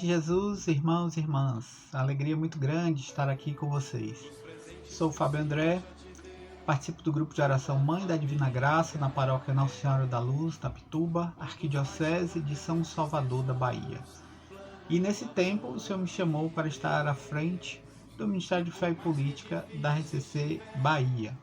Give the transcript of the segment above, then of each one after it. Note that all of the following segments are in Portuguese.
de Jesus, irmãos e irmãs, alegria muito grande estar aqui com vocês. Sou o Fábio André, participo do grupo de oração Mãe da Divina Graça na paróquia Nossa Senhora da Luz, na Pituba, Arquidiocese de São Salvador da Bahia. E nesse tempo o Senhor me chamou para estar à frente do Ministério de Fé e Política da RCC Bahia.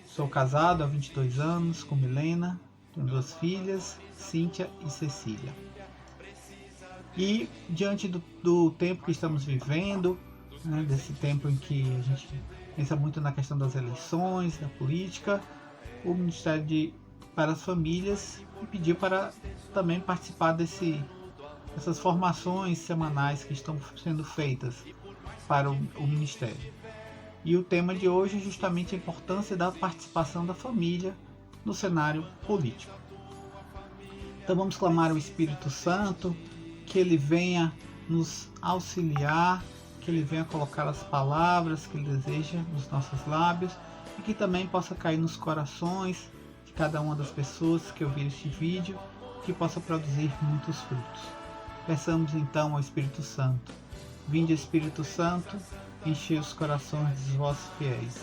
Sou casado há 22 anos com Milena, tenho 2 filhas, Cíntia e Cecília. E diante do tempo que estamos vivendo, desse tempo em que a gente pensa muito na questão das eleições, da política, o Ministério para as Famílias me pediu para também participar dessas formações semanais que estão sendo feitas para o Ministério. E o tema de hoje é justamente a importância da participação da família no cenário político. Então vamos clamar ao Espírito Santo, que Ele venha nos auxiliar, que Ele venha colocar as palavras que Ele deseja nos nossos lábios e que também possa cair nos corações de cada uma das pessoas que ouvir este vídeo, que possa produzir muitos frutos. Peçamos então ao Espírito Santo: vinde, Espírito Santo, enchei os corações dos vossos fiéis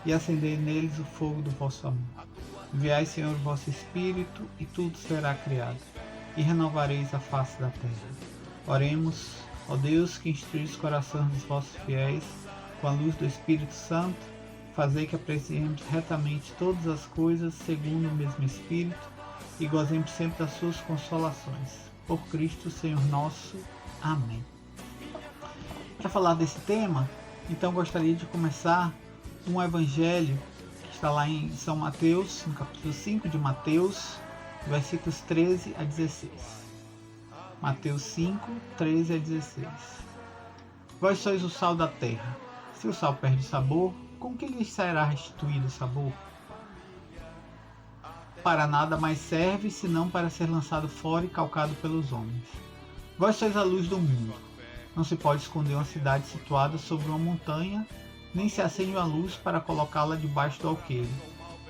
e acendei neles o fogo do vosso amor. Enviai, Senhor, o vosso Espírito, e tudo será criado, e renovareis a face da terra. Oremos. Ó Deus, que instrui os corações dos vossos fiéis com a luz do Espírito Santo, fazei que apreciemos retamente todas as coisas segundo o mesmo Espírito e gozemos sempre das suas consolações. Por Cristo, Senhor nosso. Amém. Para falar desse tema, então gostaria de começar um evangelho que está lá em São Mateus, no capítulo 5 de Mateus, versículos 13 a 16. Mateus 5, 13 a 16. Vós sois o sal da terra. Se o sal perde o sabor, com que lhe será restituído o sabor? Para nada mais serve, senão para ser lançado fora e calcado pelos homens. Vós sois a luz do mundo. Não se pode esconder uma cidade situada sobre uma montanha, nem se acende uma luz para colocá-la debaixo do alqueire,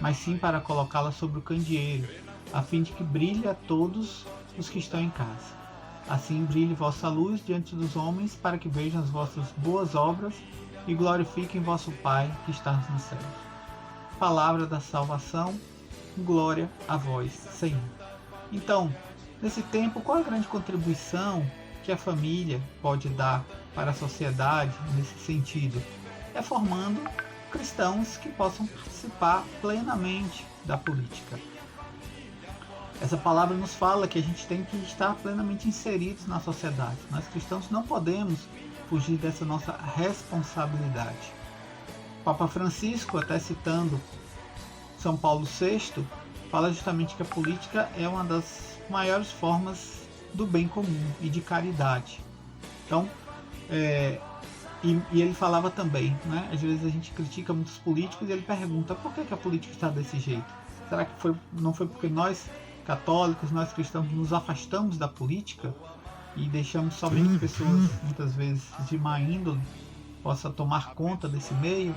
mas sim para colocá-la sobre o candeeiro, a fim de que brilhe a todos os que estão em casa. Assim brilhe vossa luz diante dos homens, para que vejam as vossas boas obras e glorifiquem vosso Pai que está nos céus. Palavra da salvação, glória a vós, Senhor. Então, nesse tempo, qual a grande contribuição que a família pode dar para a sociedade nesse sentido? É formando cristãos que possam participar plenamente da política. Essa palavra nos fala que a gente tem que estar plenamente inseridos na sociedade. Nós cristãos não podemos fugir dessa nossa responsabilidade. O Papa Francisco, até citando São Paulo VI, fala justamente que a política é uma das maiores formas do bem comum e de caridade. Então, e ele falava também, às vezes a gente critica muitos políticos e ele pergunta: por que a política está desse jeito? Será que não foi porque nós católicos, nós cristãos, nos afastamos da política e deixamos somente pessoas, muitas vezes de má índole, possa tomar conta desse meio?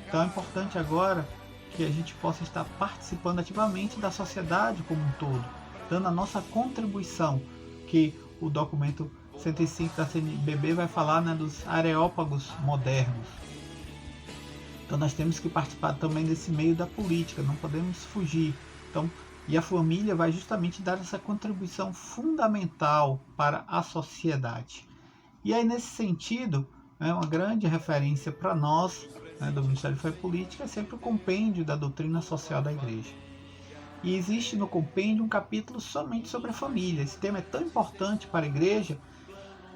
Então é importante agora que a gente possa estar participando ativamente da sociedade como um todo, dando a nossa contribuição, que o documento 105 da CNBB vai falar, dos areópagos modernos. Então nós temos que participar também desse meio da política, não podemos fugir. Então, e a família vai justamente dar essa contribuição fundamental para a sociedade. E aí, nesse sentido, uma grande referência para nós, do Ministério da Fé e Política, é sempre o compêndio da doutrina social da Igreja. E existe no compêndio um capítulo somente sobre a família. Esse tema é tão importante para a Igreja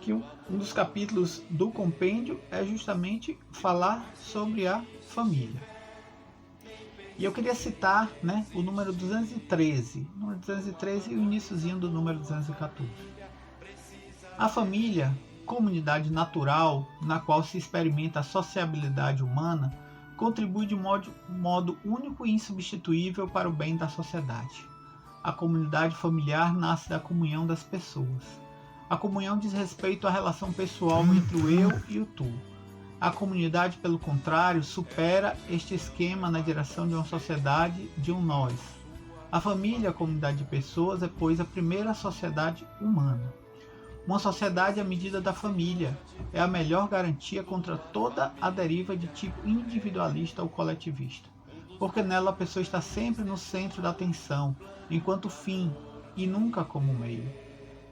que um dos capítulos do compêndio é justamente falar sobre a família. E eu queria citar o número 213. O número 213 e o iniciozinho do número 214. A família, comunidade natural na qual se experimenta a sociabilidade humana, contribui de modo único e insubstituível para o bem da sociedade. A comunidade familiar nasce da comunhão das pessoas. A comunhão diz respeito à relação pessoal entre o eu e o tu. A comunidade, pelo contrário, supera este esquema na direção de uma sociedade, de um nós. A família, a comunidade de pessoas, é, pois, a primeira sociedade humana. Uma sociedade à medida da família é a melhor garantia contra toda a deriva de tipo individualista ou coletivista, porque nela a pessoa está sempre no centro da atenção, enquanto fim e nunca como meio.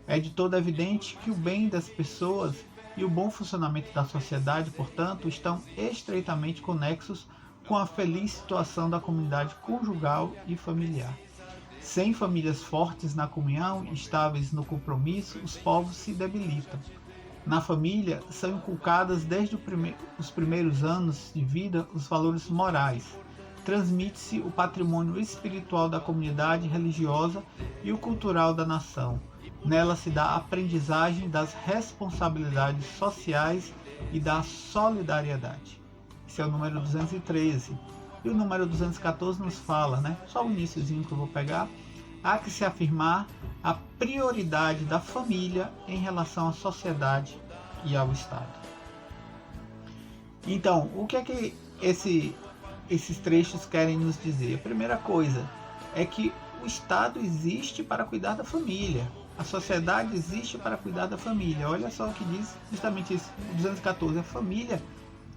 É de todo evidente que o bem das pessoas e o bom funcionamento da sociedade, portanto, estão estreitamente conexos com a feliz situação da comunidade conjugal e familiar. Sem famílias fortes na comunhão e estáveis no compromisso, os povos se debilitam. Na família são inculcadas desde os primeiros anos de vida os valores morais. Transmite-se o patrimônio espiritual da comunidade religiosa e o cultural da nação. Nela se dá a aprendizagem das responsabilidades sociais e da solidariedade. Esse é o número 213. E o número 214 nos fala, né? Só o iniciozinho que eu vou pegar. Há que se afirmar a prioridade da família em relação à sociedade e ao Estado. Então, o que é que esses trechos querem nos dizer? A primeira coisa é que o Estado existe para cuidar da família. A sociedade existe para cuidar da família. Olha só o que diz justamente isso, 214. A família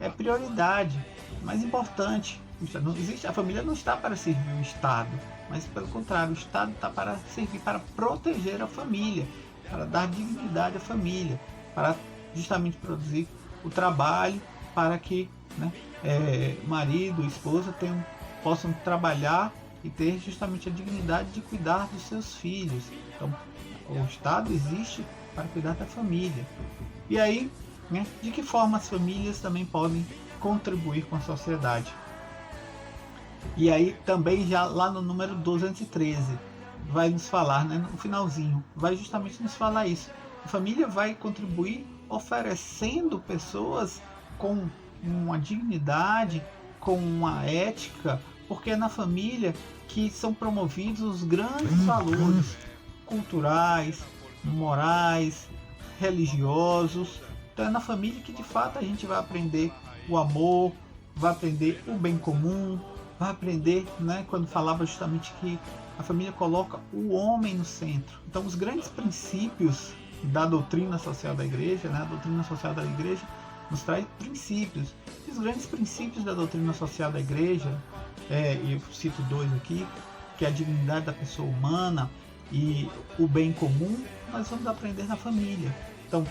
é prioridade, mais importante. Não existe, a família não está para servir o Estado, mas pelo contrário, o Estado está para servir para proteger a família, para dar dignidade à família, para justamente produzir o trabalho para que, né, marido e esposa possam trabalhar e ter justamente a dignidade de cuidar dos seus filhos. Então, o Estado existe para cuidar da família. E aí, né, de que forma as famílias também podem contribuir com a sociedade? E aí também já lá no número 213 vai nos falar, né, no finalzinho, vai justamente nos falar isso. A família vai contribuir oferecendo pessoas com uma dignidade, com uma ética, porque é na família que são promovidos os grandes valores culturais, morais, religiosos. Então é na família que de fato a gente vai aprender o amor, vai aprender o bem comum, vai aprender, né, quando falava justamente que a família coloca o homem no centro. Então os grandes princípios da doutrina social da igreja, né, a doutrina social da igreja nos traz princípios. E os grandes princípios da doutrina social da igreja, eu cito dois aqui, que é a dignidade da pessoa humana e o bem comum, nós vamos aprender na família. Então,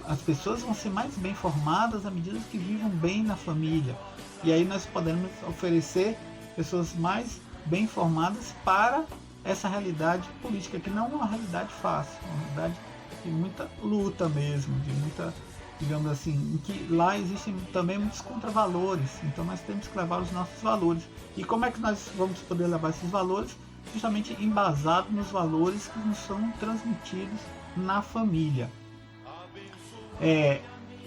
as pessoas vão ser mais bem formadas à medida que vivam bem na família. E aí nós podemos oferecer pessoas mais bem formadas para essa realidade política, que não é uma realidade fácil, é uma realidade de muita luta mesmo, de muita, digamos assim, em que lá existem também muitos contravalores. Então nós temos que levar os nossos valores. E como é que nós vamos poder levar esses valores? Justamente embasado nos valores que nos são transmitidos na família.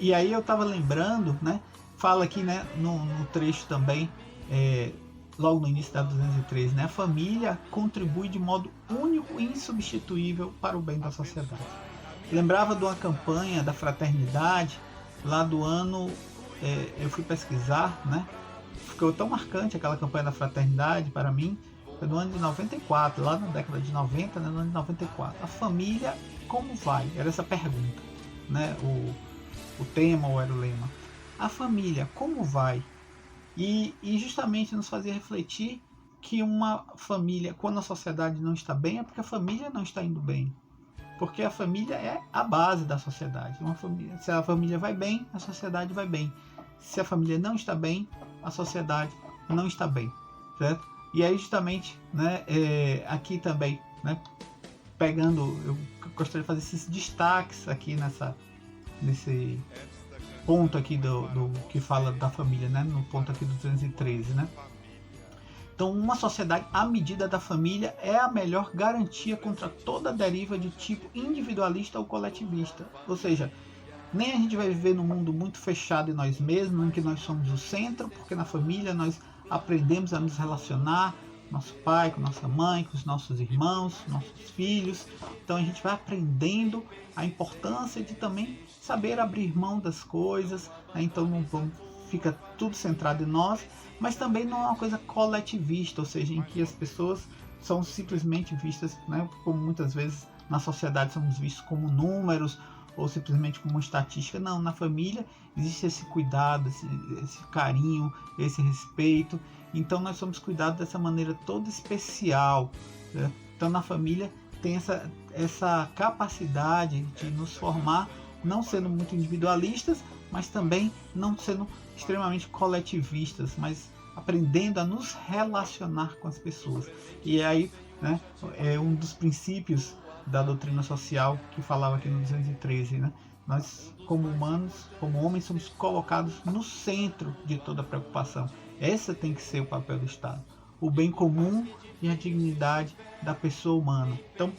E aí eu estava lembrando, né, fala aqui, né, no trecho também, logo no início da 213, né, a família contribui de modo único e insubstituível para o bem da sociedade. Lembrava de uma campanha da fraternidade lá do ano, eu fui pesquisar, né, ficou tão marcante aquela campanha da fraternidade para mim, foi no ano de 94, lá na década de 90, né, no ano de 94. A família, como vai? Era essa pergunta, né, o tema ou era o lema. A família, como vai? E justamente nos fazia refletir que uma família, quando a sociedade não está bem, é porque a família não está indo bem. Porque a família é a base da sociedade. Se a família vai bem, a sociedade vai bem. Se a família não está bem, a sociedade não está bem. Certo? E aí justamente, né, aqui também, né, pegando, eu gostaria de fazer esses destaques aqui nesse ponto aqui do que fala da família, né, no ponto aqui do 213, né. Então, uma sociedade à medida da família é a melhor garantia contra toda deriva de tipo individualista ou coletivista. Ou seja, nem a gente vai viver num mundo muito fechado em nós mesmos, em que nós somos o centro, porque na família nós aprendemos a nos relacionar, nosso pai, com nossa mãe, com os nossos irmãos, nossos filhos. Então a gente vai aprendendo a importância de também saber abrir mão das coisas, né? Então não fica tudo centrado em nós, mas também não é uma coisa coletivista, ou seja, em que as pessoas são simplesmente vistas, né, como muitas vezes na sociedade somos vistos como números ou simplesmente como estatística. Não, na família existe esse cuidado, esse carinho, esse respeito. Então nós somos cuidados dessa maneira toda especial, né? Então na família tem essa capacidade de nos formar, não sendo muito individualistas, mas também não sendo extremamente coletivistas, mas aprendendo a nos relacionar com as pessoas. E aí, né, é um dos princípios da doutrina social que falava aqui no 213, né? Nós, como humanos, como homens, somos colocados no centro de toda preocupação. Esse tem que ser o papel do Estado. O bem comum e a dignidade da pessoa humana. Então,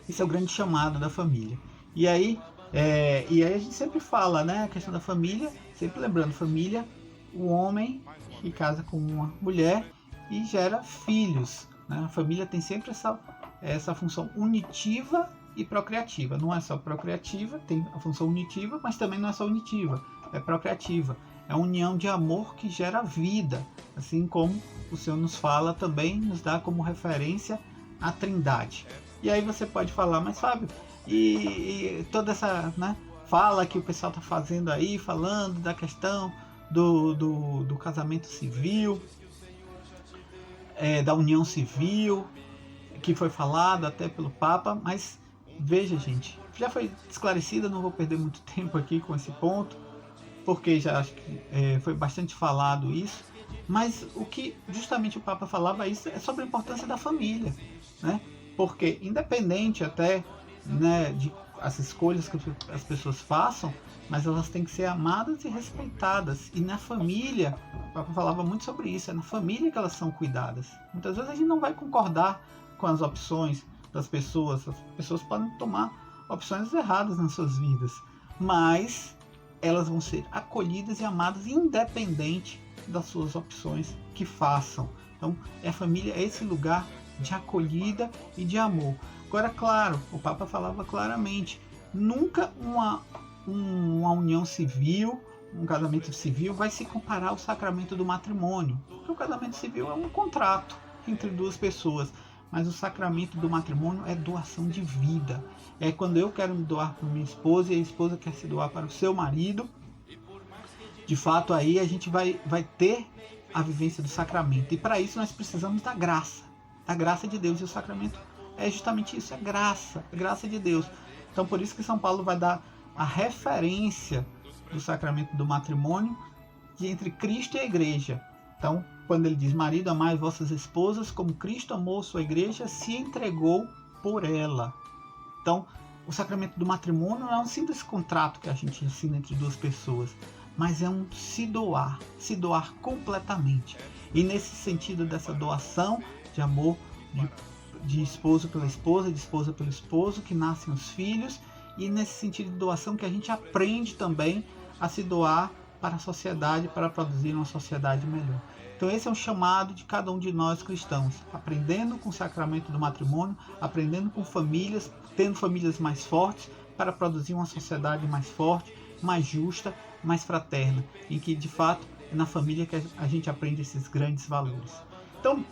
esse é o grande chamado da família. E aí a gente sempre fala, né, a questão da família, sempre lembrando, família, o homem que casa com uma mulher e gera filhos, né? A família tem sempre essa função unitiva e procriativa. Não é só procriativa, tem a função unitiva, mas também não é só unitiva, é procriativa. É a união de amor que gera vida, assim como o Senhor nos fala também, nos dá como referência a Trindade. E aí você pode falar, mas Fábio, e toda essa, né, fala que o pessoal está fazendo aí, falando da questão do casamento civil, da união civil, que foi falado até pelo Papa, mas veja, gente, já foi esclarecido, não vou perder muito tempo aqui com esse ponto, porque já acho que foi bastante falado isso, mas o que justamente o Papa falava isso é sobre a importância da família, né? Porque independente até, né, de as escolhas que as pessoas façam, mas elas têm que ser amadas e respeitadas. E na família, o Papa falava muito sobre isso, é na família que elas são cuidadas. Muitas vezes a gente não vai concordar com as opções das pessoas, as pessoas podem tomar opções erradas nas suas vidas, mas elas vão ser acolhidas e amadas independente das suas opções que façam. Então, a família é esse lugar de acolhida e de amor. Agora, claro, o Papa falava claramente, nunca uma união civil, um casamento civil vai se comparar ao sacramento do matrimônio, porque o casamento civil é um contrato entre duas pessoas, mas o sacramento do matrimônio é doação de vida. É quando eu quero me doar para minha esposa e a esposa quer se doar para o seu marido. De fato, aí a gente vai ter a vivência do sacramento. E para isso nós precisamos da graça de Deus. E o sacramento é justamente isso, é graça de Deus. Então por isso que São Paulo vai dar a referência do sacramento do matrimônio entre Cristo e a igreja. Então, quando ele diz, marido, amai vossas esposas como Cristo amou sua igreja, se entregou por ela. Então, o sacramento do matrimônio não é um simples contrato que a gente assina entre duas pessoas, mas é um se doar completamente. E nesse sentido dessa doação de amor, de esposo pela esposa, de esposa pelo esposo, que nascem os filhos, e nesse sentido de doação que a gente aprende também a se doar para a sociedade, para produzir uma sociedade melhor. Então esse é um chamado de cada um de nós cristãos, aprendendo com o sacramento do matrimônio, aprendendo com famílias, tendo famílias mais fortes, para produzir uma sociedade mais forte, mais justa, mais fraterna, em que de fato é na família que a gente aprende esses grandes valores. Então,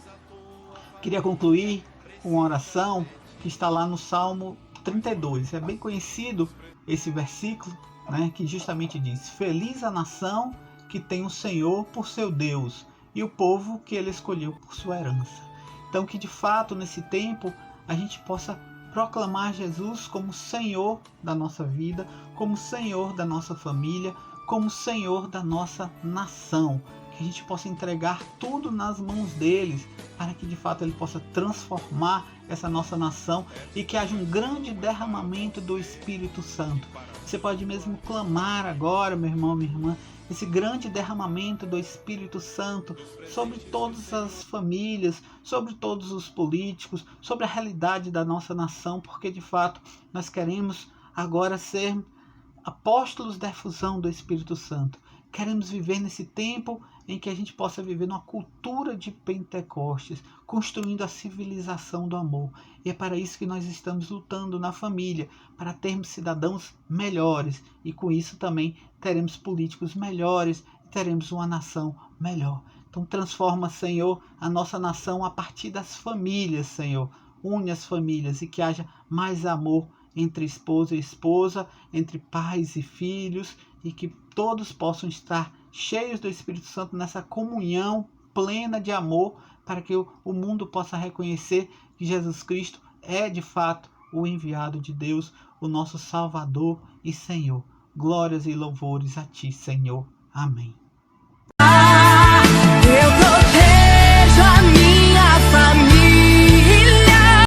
queria concluir com uma oração que está lá no Salmo 32. É bem conhecido esse versículo, né, que justamente diz: feliz a nação que tem o Senhor por seu Deus e o povo que ele escolheu por sua herança. Então que de fato nesse tempo a gente possa proclamar Jesus como Senhor da nossa vida, como Senhor da nossa família, como Senhor da nossa nação. Que a gente possa entregar tudo nas mãos deles, para que de fato ele possa transformar essa nossa nação e que haja um grande derramamento do Espírito Santo. Você pode mesmo clamar agora, meu irmão, minha irmã, esse grande derramamento do Espírito Santo sobre todas as famílias, sobre todos os políticos, sobre a realidade da nossa nação, porque de fato nós queremos agora ser apóstolos da efusão do Espírito Santo. Queremos viver nesse tempo em que a gente possa viver numa cultura de Pentecostes, construindo a civilização do amor. E é para isso que nós estamos lutando na família, para termos cidadãos melhores. E com isso também teremos políticos melhores, e teremos uma nação melhor. Então transforma, Senhor, a nossa nação a partir das famílias, Senhor. une as famílias e que haja mais amor entre esposo e esposa, entre pais e filhos, e que todos possam estar cheios do Espírito Santo nessa comunhão plena de amor, para que o mundo possa reconhecer que Jesus Cristo é de fato o enviado de Deus, o nosso Salvador e Senhor. Glórias e louvores a Ti, Senhor. Amém.